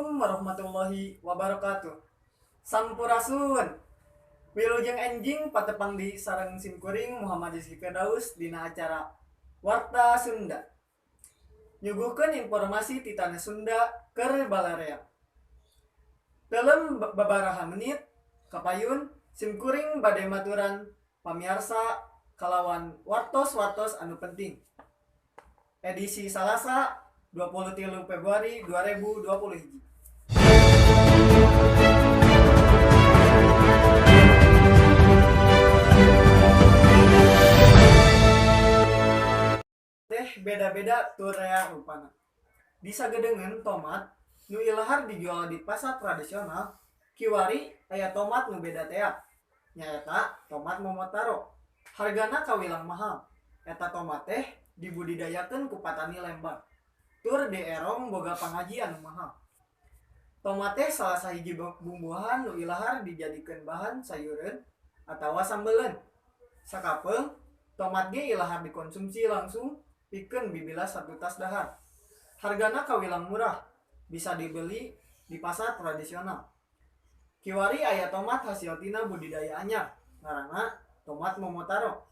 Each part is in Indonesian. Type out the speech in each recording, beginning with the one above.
Assalamualaikum warahmatullahi wabarakatuh. Sampurasun. Wilujeng enjing patepang di sareng simkuring Muhammad Rizky Firdaus dina acara Warta Sunda. Nyuguhkeun informasi ti tanah Sunda keur balarea. Dalam babaraha menit kapayun simkuring bade maturan pamiarsa kalawan wartos-wartos anu penting. Edisi Salasa 23 Februari 2021. Beda-beda turea rupana. Di sagedengan tomat nu ilahar dijual di pasar tradisional, kiwari aya tomat nu beda tea. Nyaeta tomat momotaro. Hargana kawilang mahal. Eta tomat teh dibudidayakeun ku patani Lembang. Tur di erong boga pangajian nu mahal. Tomat teh salah sahiji bumbuhan nu ilahar dijadikeun bahan sayureun atawa sambeleun. Sakapeung tomat ge ilahar dikonsumsi langsung pikeun bibilas satu tas dahar. Hargana kawilang murah, bisa dibeli di pasar tradisional. Kiwari aya tomat hasil tina budidaya anyar, ngaranna tomat momotaro.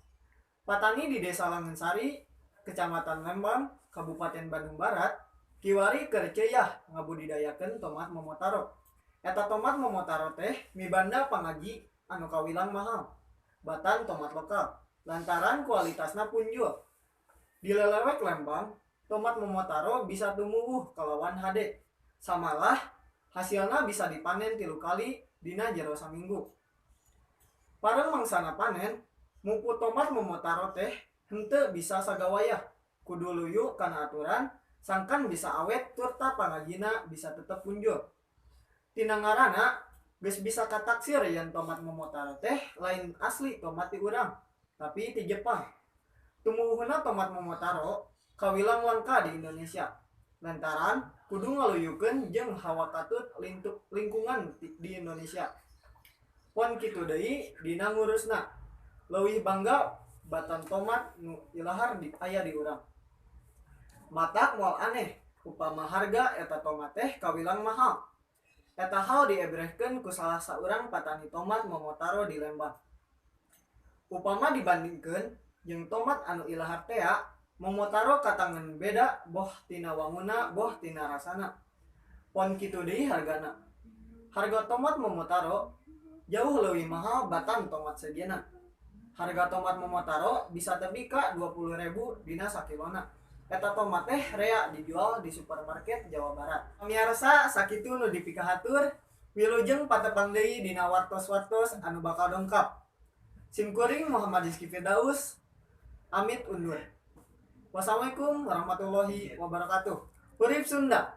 Patani di Desa Langensari, Kecamatan Lembang, Kabupaten Bandung Barat, kiwari keur ceuyah ngabudidayakeun tomat momotaro. Eta tomat momotaro teh mibanda pangaji anu kawilang mahal. Batan tomat lokal, lantaran kualitasna punjul. Di lelewek Lembang, tomat momotaro bisa tumuwuh kalawan hade. Samalah hasilna bisa dipanen 3 kali dina jero saminggu. Pareng mangsana panen, mupu tomat momotaro teh henteu bisa sagawayah. Kudu luyu kana aturan, sangkan bisa awet turta pangajina bisa tetep punjul. Tina ngaranna geus bisa kataksir yen tomat momotaro teh lain asli tomat ti urang, tapi ti Jepang. Tumuwuhna tomat momotaro kawilang langka di Indonesia. Lantaran kudu ngaluyukeun jeung hawa katut lingkungan di Indonesia. Pon kitu deui dina ngurusna. Leuwih bangga batan tomat nu ilahar aya di urang. Matak moal aneh, upama harga eta tomat teh kawilang mahal. Eta hal diebrehkeun ku salah saurang patani tomat momotaro di Lembang. Upama dibandingkeun jeung tomat anu ilahar tea, momotaro katangan beda boh tina wanguna, boh tina rasana. Pon kitu deui hargana. Harga tomat momotaro jauh leuwih mahal batan tomat sejenna. Harga tomat momotaro bisa tepi ka 20.000 dina sakilona. Eta tomat teh rea dijual di supermarket Jawa Barat. Pamirsa sakitu nu dipikahatur, wilujeng patepang deui dina wartos-wartos anu bakal dongkap. Simkuring Muhammad Rizky Firdaus, amit undur. Wassalamualaikum warahmatullahi wabarakatuh. Urip Sunda.